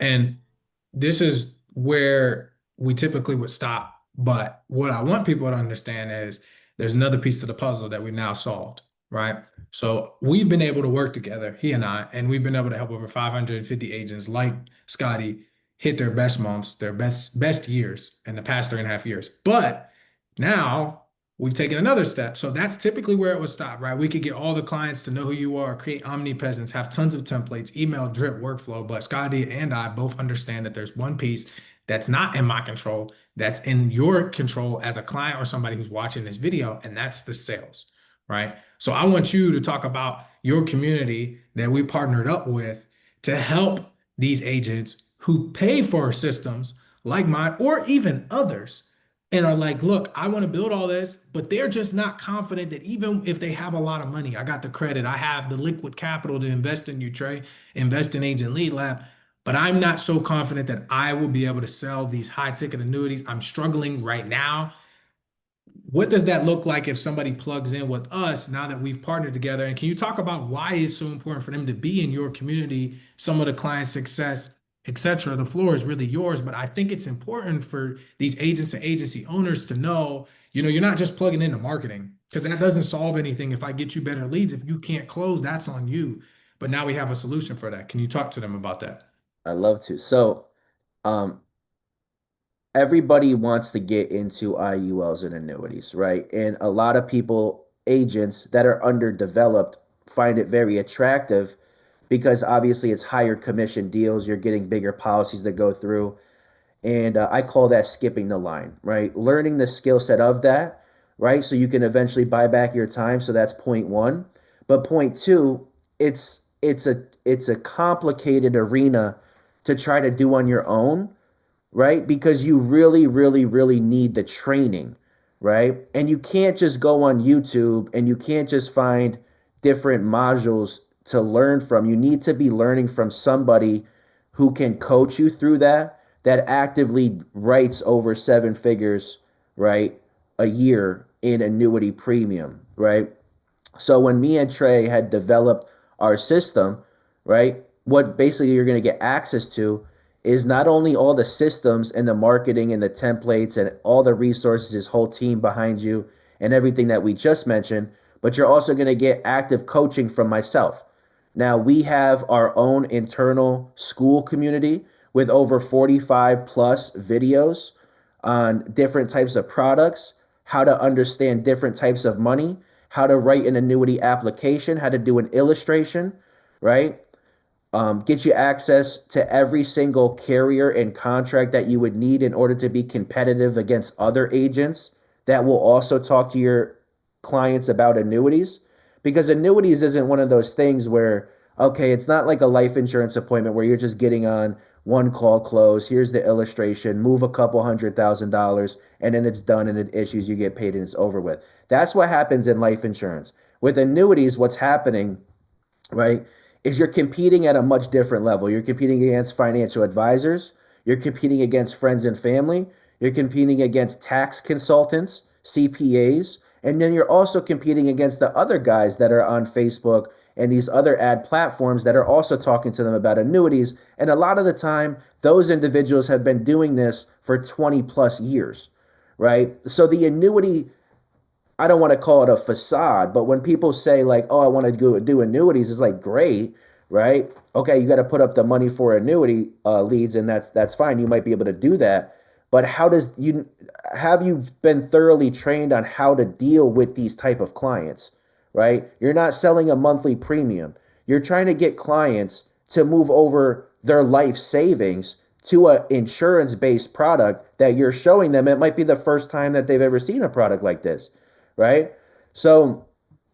And this is where we typically would stop. But what I want people to understand is there's another piece to the puzzle that we've now solved, right? So we've been able to work together, he and we've been able to help over 550 agents like Scotty hit their best months, their best years in the past 3.5 years. But now we've taken another step. So that's typically where it would stop, right? We could get all the clients to know who you are, create omnipresence, have tons of templates, email drip workflow. But Scotty and I both understand that there's one piece that's not in my control, that's in your control as a client or somebody who's watching this video, and that's the sales, right? So I want you to talk about your community that we partnered up with to help these agents who pay for systems like mine or even others and are like, look, I want to build all this, but they're just not confident that even if they have a lot of money, I got the credit, I have the liquid capital to invest in you, Trey, invest in Agent Lead Lab, but I'm not so confident that I will be able to sell these high ticket annuities. I'm struggling right now. What does that look like if somebody plugs in with us now that we've partnered together? And can you talk about why it's so important for them to be in your community, some of the client success, etc.? The floor is really yours, but I think it's important for these agents and agency owners to know, you're not just plugging into marketing because that doesn't solve anything. If I get you better leads, if you can't close, that's on you. But now we have a solution for that. Can you talk to them about that? I love to. So, um, everybody wants to get into IULs and annuities, right? And a lot of people, agents that are underdeveloped, find it very attractive because obviously it's higher commission deals. You're getting bigger policies that go through. And I call that skipping the line, right? Learning the skill set of that, right? So you can eventually buy back your time. So that's point one. But point two, it's a complicated arena to try to do on your own, right? Because you really, really, really need the training, right? And you can't just go on YouTube and you can't just find different modules to learn from. You need to be learning from somebody who can coach you through that actively writes over seven figures, right? A year in annuity premium, right? So when me and Trey had developed our system, right, what basically you're going to get access to is not only all the systems and the marketing and the templates and all the resources, his whole team behind you and everything that we just mentioned, but you're also going to get active coaching from myself. Now, we have our own internal school community with over 45 plus videos on different types of products, how to understand different types of money, how to write an annuity application, how to do an illustration, right? Get you access to every single carrier and contract that you would need in order to be competitive against other agents that will also talk to your clients about annuities. Because annuities isn't one of those things where, okay, it's not like a life insurance appointment where you're just getting on one call close, here's the illustration, move a couple $100,000, and then it's done and it issues, you get paid and it's over with. That's what happens in life insurance. With annuities, what's happening, right, is you're competing at a much different level. You're competing against financial advisors, you're competing against friends and family, you're competing against tax consultants, CPAs, and then you're also competing against the other guys that are on Facebook and these other ad platforms that are also talking to them about annuities. And a lot of the time, those individuals have been doing this for 20 plus years, right? So the annuity, I don't want to call it a facade, but when people say like, "Oh, I want to do annuities," it's like great, right? Okay, you got to put up the money for annuity leads, and that's fine. You might be able to do that, but how does you have you been thoroughly trained on how to deal with these type of clients, right? You're not selling a monthly premium. You're trying to get clients to move over their life savings to an insurance-based product that you're showing them. It might be the first time that they've ever seen a product like this, right? So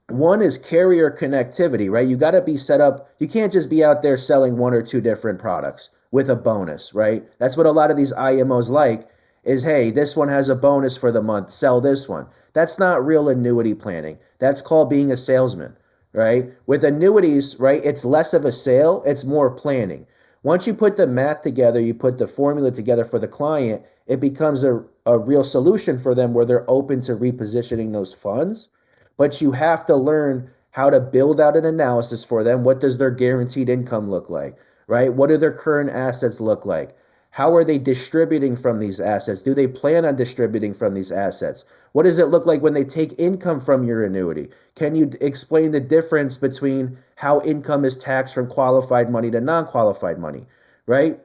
one is carrier connectivity, right? You got to be set up. You can't just be out there selling one or two different products with a bonus, right? That's what a lot of these IMOs like is, hey, this one has a bonus for the month, sell this one. That's not real annuity planning. That's called being a salesman, right? With annuities, right, it's less of a sale, it's more planning. Once you put the math together, you put the formula together for the client, it becomes a real solution for them where they're open to repositioning those funds. But you have to learn how to build out an analysis for them. What does their guaranteed income look like? right? What do their current assets look like? How are they distributing from these assets? Do they plan on distributing from these assets? What does it look like when they take income from your annuity? Can you explain the difference between how income is taxed from qualified money to non-qualified money, right?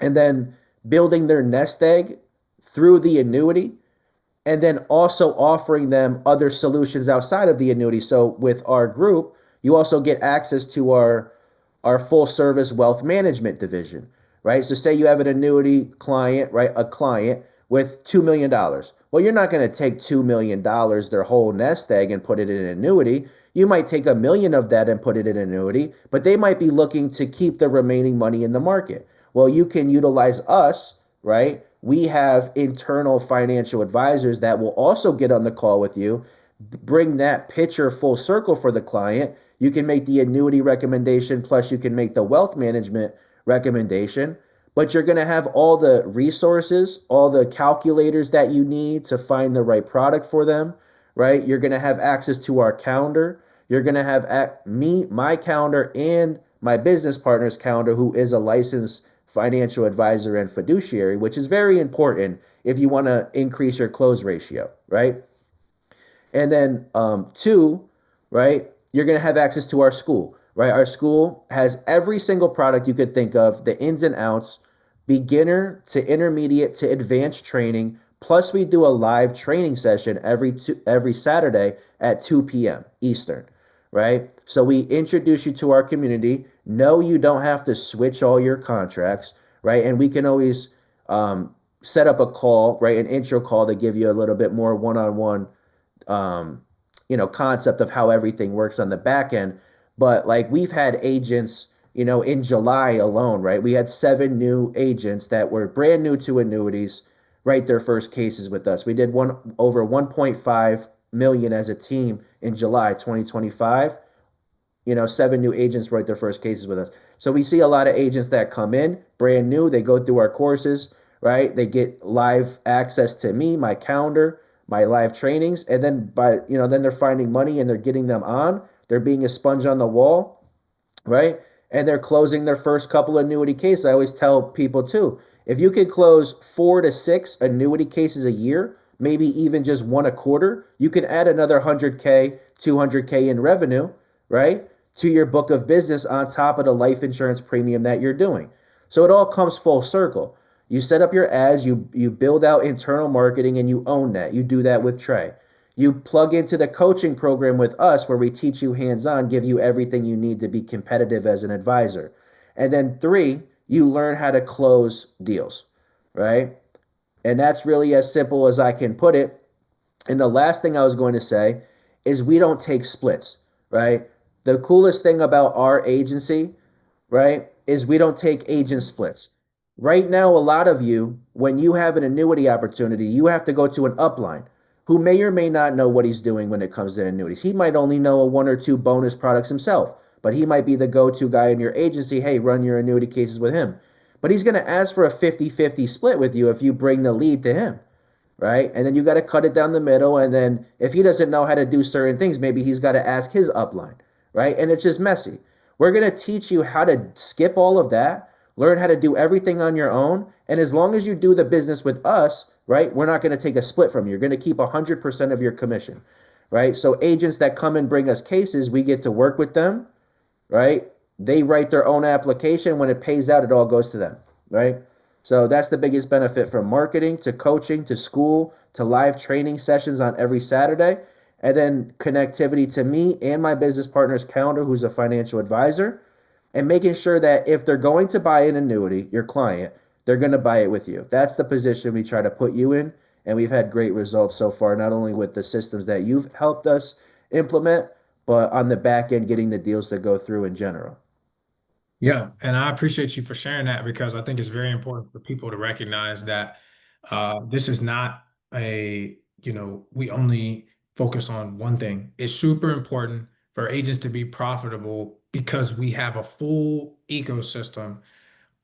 And then building their nest egg through the annuity, and then also offering them other solutions outside of the annuity. So with our group, you also get access to our full service wealth management division, right? So say you have an annuity client, right? A client with $2 million. Well, you're not going to take $2 million, their whole nest egg, and put it in an annuity. You might take a million of that and put it in an annuity, but they might be looking to keep the remaining money in the market. Well, you can utilize us, right? We have internal financial advisors that will also get on the call with you, bring that picture full circle for the client. You can make the annuity recommendation, plus you can make the wealth management recommendation, but you're going to have all the resources, all the calculators that you need to find the right product for them, right? You're going to have access to our calendar. You're going to have my calendar, and my business partner's calendar, who is a licensed financial advisor and fiduciary, which is very important if you want to increase your close ratio, right? And then two, right? You're going to have access to our school, right? Our school has every single product you could think of, the ins and outs, beginner to intermediate to advanced training. Plus, we do a live training session every Saturday at 2 p.m. Eastern, right? So we introduce you to our community. No, you don't have to switch all your contracts, right? And we can always set up a call, right? An intro call to give you a little bit more one-on-one um, concept of how everything works on the back end. But like we've had agents, in July alone, right? We had 7 new agents that were brand new to annuities write their first cases with us. We did one over 1.5 million as a team in July 2025. 7 new agents write their first cases with us. So we see a lot of agents that come in brand new, they go through our courses, right? They get live access to me, my calendar, my live trainings, and then they're finding money and they're getting them on. They're being a sponge on the wall, right? And they're closing their first couple annuity cases. I always tell people too, if you could close 4 to 6 annuity cases a year, maybe even just one a quarter, you can add another 100K, 200K in revenue, right? To your book of business on top of the life insurance premium that you're doing. So it all comes full circle. You set up your ads, you build out internal marketing, and you own that. You do that with Trey. You plug into the coaching program with us where we teach you hands on, give you everything you need to be competitive as an advisor. And then three, you learn how to close deals, right? And that's really as simple as I can put it. And the last thing I was going to say is we don't take splits, right? The coolest thing about our agency, right, is we don't take agent splits. Right now, a lot of you, when you have an annuity opportunity, you have to go to an upline who may or may not know what he's doing when it comes to annuities. He might only know a one or two bonus products himself, but he might be the go-to guy in your agency. Hey, run your annuity cases with him. But he's going to ask for a 50-50 split with you if you bring the lead to him, right? And then you got to cut it down the middle. And then if he doesn't know how to do certain things, maybe he's got to ask his upline, right? And it's just messy. We're going to teach you how to skip all of that, learn how to do everything on your own. And as long as you do the business with us, right, we're not going to take a split from you. You're going to keep 100% of your commission, right? So agents that come and bring us cases, we get to work with them, right? They write their own application. When it pays out, it all goes to them, right? So that's the biggest benefit, from marketing to coaching to school to live training sessions on every Saturday. And then connectivity to me and my business partner's calendar, who's a financial advisor, and making sure that if they're going to buy an annuity, your client, they're going to buy it with you. That's the position we try to put you in. And we've had great results so far, not only with the systems that you've helped us implement, but on the back end, getting the deals to go through in general. Yeah, and I appreciate you for sharing that because I think it's very important for people to recognize that this is not we only focus on one thing. It's super important for agents to be profitable because we have a full ecosystem.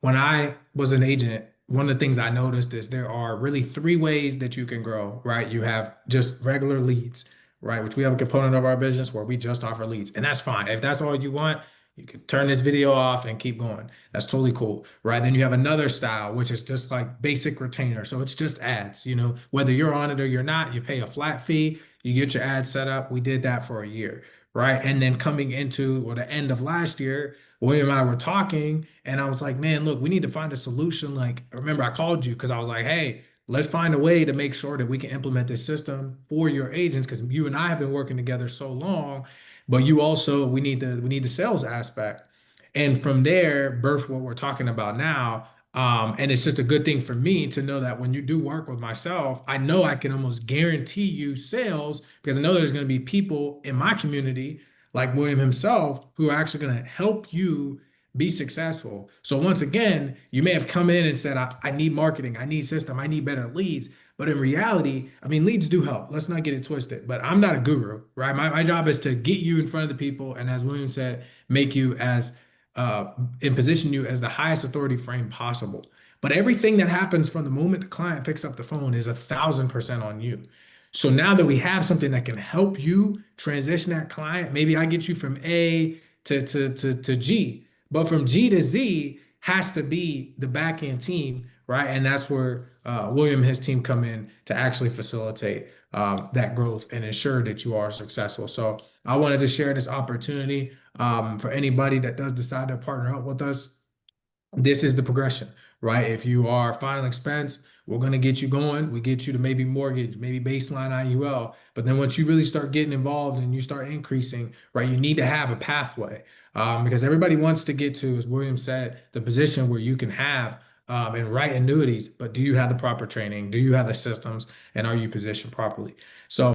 When I was an agent, one of the things I noticed is there are really 3 ways that you can grow, right? You have just regular leads, right? Which we have a component of our business where we just offer leads, and that's fine. If that's all you want, You could turn this video off and keep going. That's totally cool, right? Then you have another style, which is just like basic retainer. So it's just ads, whether you're on it or you're not, you pay a flat fee, you get your ad set up. We did that for a year, right? And then coming into or the end of last year, William and I were talking, and I was like, man, look, we need to find a solution. Like, remember, I called you because I was like, hey, let's find a way to make sure that we can implement this system for your agents because you and I have been working together so long, but you also we need the sales aspect. And from there, birth what we're talking about now. And it's just a good thing for me to know that when you do work with myself, I know I can almost guarantee you sales because I know there's going to be people in my community like William himself who are actually going to help you be successful. So once again, you may have come in and said, I need marketing, I need system, I need better leads. But in reality, I mean, leads do help. Let's not get it twisted. But I'm not a guru, right? My job is to get you in front of the people. And as William said, make you as uh, and position you as the highest authority frame possible. But everything that happens from the moment the client picks up the phone is 1,000% on you. So now that we have something that can help you transition that client, maybe I get you from A to G, but from G to Z has to be the back end team, right? And that's where William and his team come in to actually facilitate that growth and ensure that you are successful. So I wanted to share this opportunity for anybody that does decide to partner up with us. This is the progression, right? If you are final expense, we're going to get you going. We get you to maybe mortgage, maybe baseline IUL. But then once you really start getting involved and you start increasing, right, you need to have a pathway because everybody wants to get to, as William said, the position where you can have and write annuities. But do you have the proper training? Do you have the systems? And are you positioned properly? So